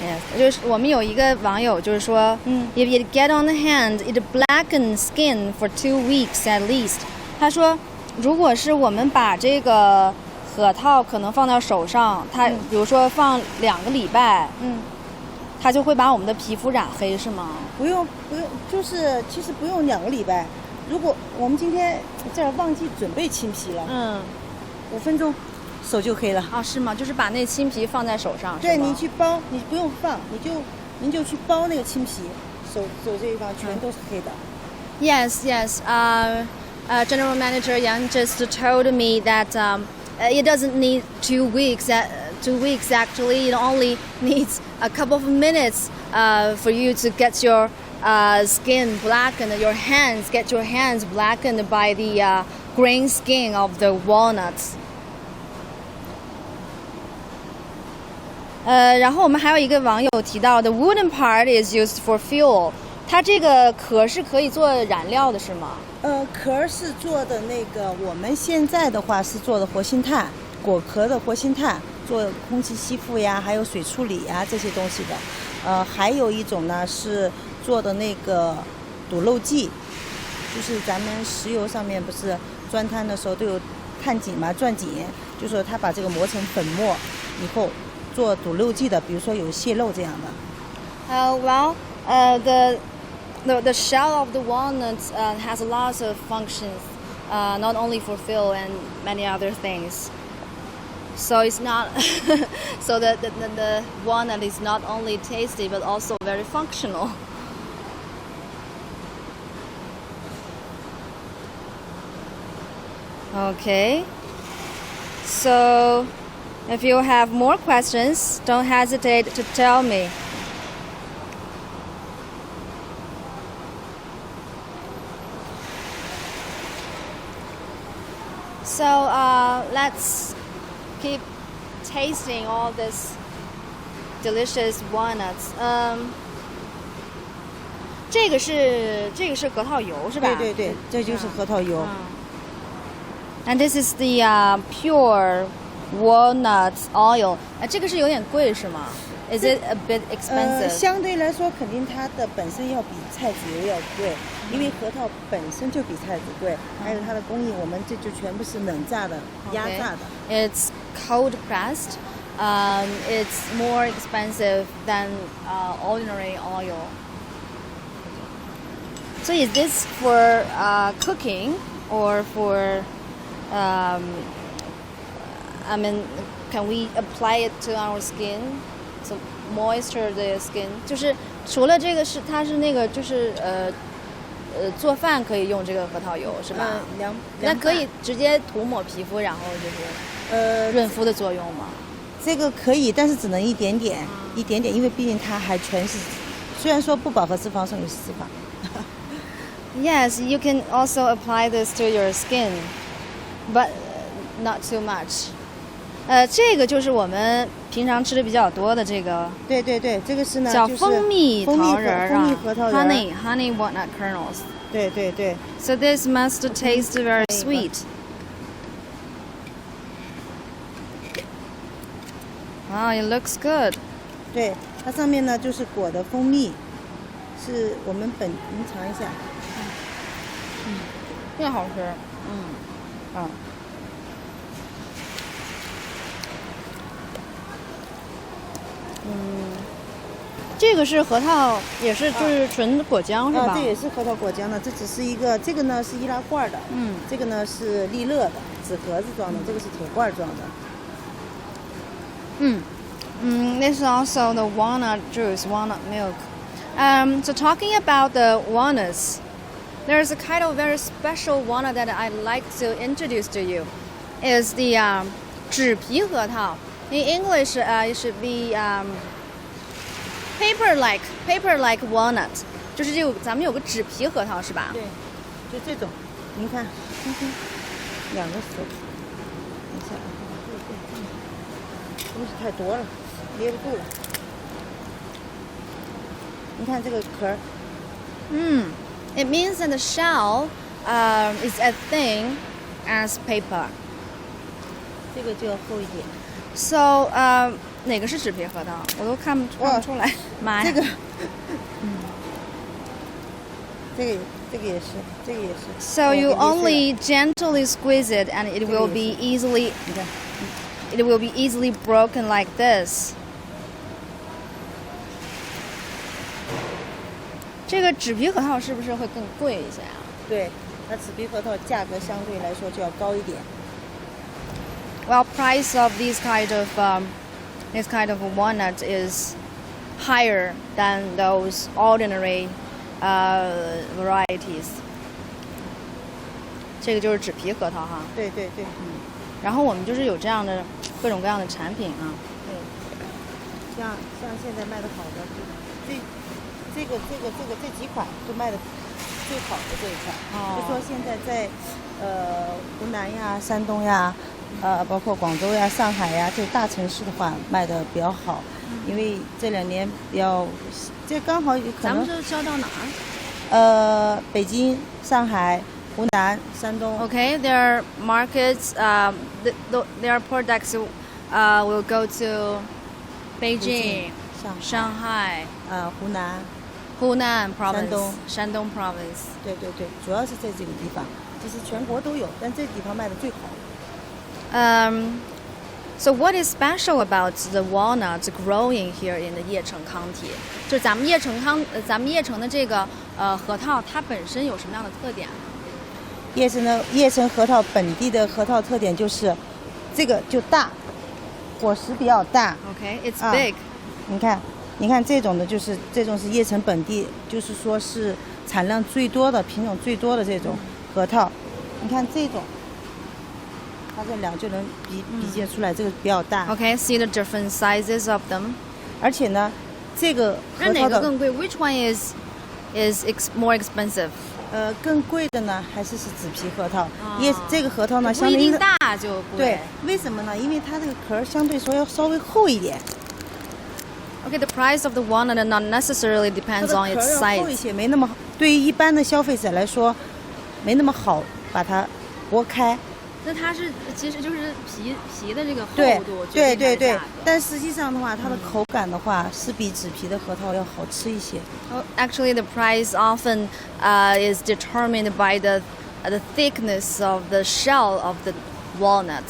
Speaker 3: Yes. 就是我们有一个网友就是说，if it get on the hand, it blackens skin for 2 weeks at least. 他说，如果是我们把这个核桃可能放到手上，它比如说放2个礼拜，它就会把我们的皮肤染黑，是吗？
Speaker 4: 不用，就是其实不用2个礼拜。如果我们今天这儿忘记准备青皮了，5分钟手就黑了。
Speaker 3: 啊，是吗？就是把那青皮放在手上。
Speaker 4: 对，你去包，你不用放，您就去包那个青皮，手这地方全都是黑的。
Speaker 3: Yes. General Manager Yang just told me that it doesn't need 2 weeks. 2 weeks actually, it only needs a couple of minutes for you to get your skin blackened, get your hands blackened by the green skin of the walnuts. 然后我们还有一个网友提到的 wooden part is used for fuel. 它这个壳是可以做燃料的，是吗？
Speaker 4: 壳是做的那个，我们现在的话是做的活性炭，果壳的活性炭，做空气吸附呀，还有水处理呀这些东西的。还有一种呢是做的那个堵漏剂，就是咱们石油上面不是钻滩的时候都有探井嘛，钻井，就说它把这个磨成粉末以后做堵漏剂的，比如说有泄漏这样的。
Speaker 3: The shell of the walnuts has lots of functions, not only for fuel and many other things. So it's not so the walnut is not only tasty but also very functional. Okay. So if you have more questions, don't hesitate to tell me. So let's keep tasting all this delicious walnuts. 这个是核桃油是吧？
Speaker 4: 对，这就是核桃油。
Speaker 3: And this is the pure walnut oil. 这个是有点贵是吗？ Is it a bit expensive?
Speaker 4: 相对来说，肯定它的本身要比菜籽油要贵，因为核桃本身就比菜籽贵，还有它的工艺，我们这就全部是冷榨的、压榨的。
Speaker 3: It's cold pressed. It's more expensive than ordinary oil. So is this for cooking or for? I mean, can we apply it to our skin? So moisture the skin. 就是除了这个是它是那个就是做饭可以用这个核桃油是吧？那可以直接涂抹皮肤，然后就是润肤的作用吗？
Speaker 4: 这个可以，但是只能一点点，因为毕竟它还全是，虽然说不饱和脂肪酸有脂肪。
Speaker 3: Yes, you can also apply this to your skin, but not too much. 这个就是我们平常吃的比较多的这个。对，
Speaker 4: 这个是呢，
Speaker 3: 叫蜂蜜桃仁儿啊，
Speaker 4: 蜂蜜核桃仁。
Speaker 3: honey walnut kernels.
Speaker 4: 对。
Speaker 3: So this must taste very sweet. Wow, it looks good.
Speaker 4: 对，它上面呢就是裹的蜂蜜，是我们您尝一下。
Speaker 3: 这个好吃。这个是核桃，也是就是纯果浆是吧？
Speaker 4: 这也是核桃果浆的，这只是一个，这个呢是易拉罐的，这个呢是利乐的，纸盒子装的，这个是铁罐装的。
Speaker 3: This is also the walnut juice, walnut milk. So talking about the walnuts, there's a kind of very special walnut that I'd like to introduce to you. Is the 纸皮核桃. In English, it should be paper-like walnut. 就是这个咱们有个纸皮核桃是吧？
Speaker 4: 对，就这种，您看，两个手，等一下，东西太多了，捏不住了。你看这个壳。
Speaker 3: It means that the shell is as thin as paper.
Speaker 4: 这个就要厚一点。
Speaker 3: So 哪个是纸皮核桃？我都看不出来。妈呀！
Speaker 4: 这个也是，这个也是。
Speaker 3: So you only gently squeeze it, and it will be easily. It will be easily broken like this. 这个纸皮核桃是不是会更贵一些啊？
Speaker 4: 对，它纸皮核桃价格相对来说就要高一点。
Speaker 3: Well, price of this kind of walnut is higher than those ordinary varieties. 这个就是纸皮核桃哈。
Speaker 4: 对。
Speaker 3: 然后我们就是有这样的各种各样的产品啊。
Speaker 4: 对。像现在卖的好的，这几款就卖的最好的这一款。就说现在在湖南呀、山东呀。包括广州呀、上海呀，这大城市的话卖的比较好，因为这2年比较，这刚好可能。
Speaker 3: 咱们是销到哪儿？
Speaker 4: 北京、上海、湖南、山东。
Speaker 3: Okay, their markets, their products will go to Beijing, Shanghai, 湖南 province, 山东 province.
Speaker 4: 对，主要是在这个地方，其实全国都有，但这地方卖的最好。
Speaker 3: So what is special about the walnuts growing here in the Yecheng County? 就咱们叶城的这个核桃，它本身有什么样的特点？
Speaker 4: 叶城核桃本地的核桃特点就是这个就大，果实比较大。
Speaker 3: Okay, it's big.
Speaker 4: 你看这种的就是这种是叶城本地，就是说是产量最多的品种最多的这种核桃。你看这种。它这两就能比较出来，这个比较大。
Speaker 3: Okay, see the different sizes of them.
Speaker 4: 而且呢，这个核桃的
Speaker 3: 哪个更贵 ？Which one is more expensive?
Speaker 4: 更贵的呢还是纸皮核桃。这个核桃呢，
Speaker 3: 不一定大就贵。
Speaker 4: 对，为什么呢？因为它这个壳相对说要稍微厚一点。
Speaker 3: Okay, the price of the walnut not necessarily depends on its size.
Speaker 4: 它的壳要厚一些，没那么对于一般的消费者来说，没那么好把它剥开。
Speaker 3: 那它其实就是皮的这个厚度
Speaker 4: 对，但实际上的话，它的口感的话是比纸皮的核桃要好吃一些。
Speaker 3: Actually, the price often is determined by the thickness of the shell of the walnut.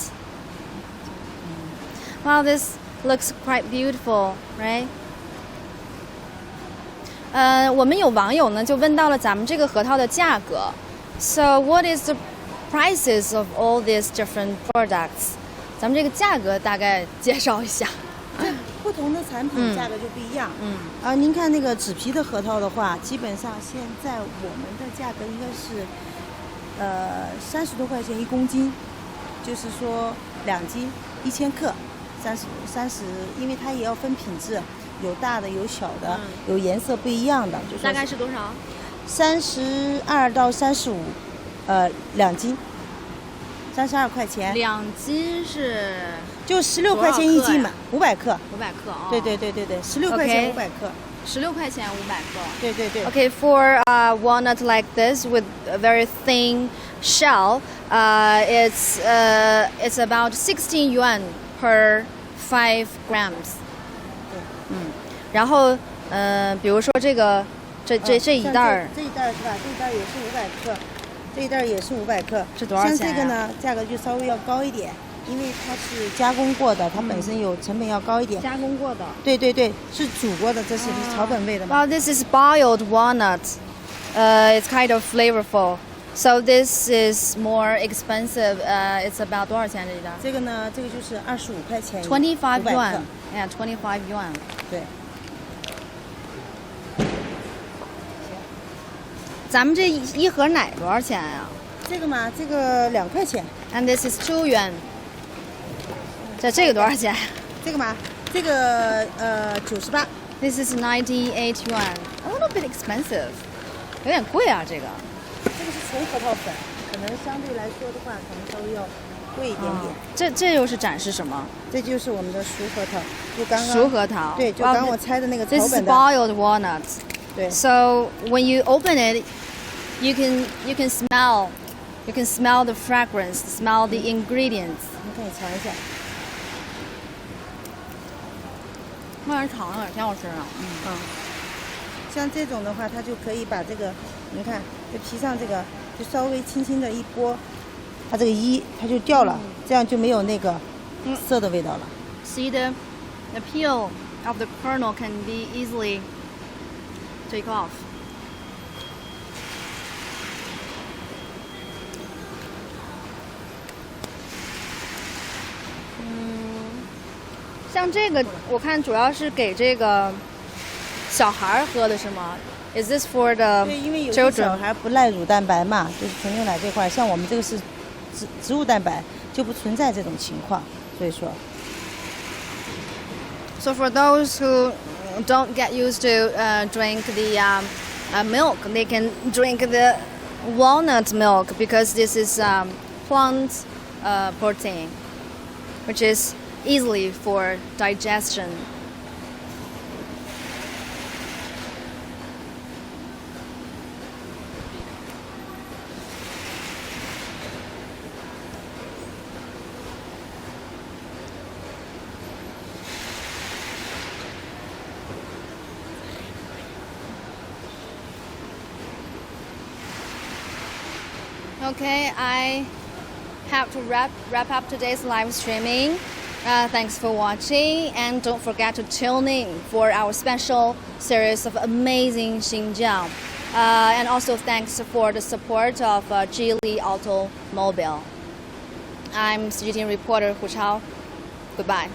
Speaker 3: Wow, this looks quite beautiful, right? 我们有网友呢就问到了咱们这个核桃的价格。So what is the prices of all these different products? 咱们这个价格大概介绍一下。
Speaker 4: 不同的产品价格就不一样。您看那个纸皮的核桃的话，基本上现在我们的价格应该是30多块钱1公斤，就是说2斤1000克，30，因为它也要分品质，有大的有小的，有颜色不一样的。就
Speaker 3: 大概是多少
Speaker 4: ？32到35。2斤，32块钱。
Speaker 3: 2斤是
Speaker 4: 就16块钱1斤嘛，500克。500
Speaker 3: 克啊。
Speaker 4: 对，16块钱500克。
Speaker 3: 16块钱500克。
Speaker 4: 对。
Speaker 3: Okay, for walnut like this with a very thin shell, it's about 16 yuan per 5 grams. 然后比如说这一袋儿。
Speaker 4: 这一袋是吧？这一袋也是500克。这一袋也是500克，
Speaker 3: 是多少钱？
Speaker 4: 像这个呢，价格就稍微要高一点，因为它是加工过的，它本身有成本要高一点。
Speaker 3: 加工过的。
Speaker 4: 对对对，是煮过的，这是草本味的嘛。
Speaker 3: Well, this is boiled walnut. It's kind of flavorful. So this is more expensive. It's about 多少钱这个？
Speaker 4: 这个呢，这个就是25块钱。
Speaker 3: 25
Speaker 4: 500
Speaker 3: yuan.
Speaker 4: 克
Speaker 3: Yeah, 25 yuan.
Speaker 4: 对。
Speaker 3: 咱们这一盒奶多少钱呀？
Speaker 4: 这个嘛，这个2块钱。
Speaker 3: And this is 2 yuan. 这个多少钱？
Speaker 4: 这个嘛，这个98。
Speaker 3: This is 98 yuan. A little bit expensive. 有点贵啊，这个。
Speaker 4: 这个是纯核桃粉，可能相对来说的话，可能稍微要贵一点点。
Speaker 3: 这又是展示什么？
Speaker 4: 这就是我们的熟核桃，就刚刚
Speaker 3: 熟核桃。
Speaker 4: 对，就刚刚我拆的那个草
Speaker 3: This is
Speaker 4: 本的。
Speaker 3: boiled walnuts.
Speaker 4: 对。
Speaker 3: So when you open it, you can smell the fragrance, smell the ingredients.
Speaker 4: 你可以尝一下。
Speaker 3: 有点长，有点挺好吃的。
Speaker 4: 像这种的话，它就可以把这个，你看，这皮上这个，就稍微轻轻的一拨，它这个它就掉了，这样就没有那个涩的味道了。
Speaker 3: See the peel of the kernel can be easily take off. 像这个，我看主要是给这个小孩喝的是吗 ？Is this for the
Speaker 4: 对，因为有些小孩不耐乳蛋白嘛，就是纯牛奶这块，像我们这个是植物蛋白，就不存在这种情况，所以说。
Speaker 3: So for those who don't get used to drink the milk, they can drink the walnut milk because this is plant protein, which is easily for digestion. Okay, I have to wrap up today's live streaming. Thanks for watching, and don't forget to tune in for our special series of amazing Xinjiang. And also thanks for the support of Geely Automobile. I'm CGTN reporter Hu Chao. Goodbye.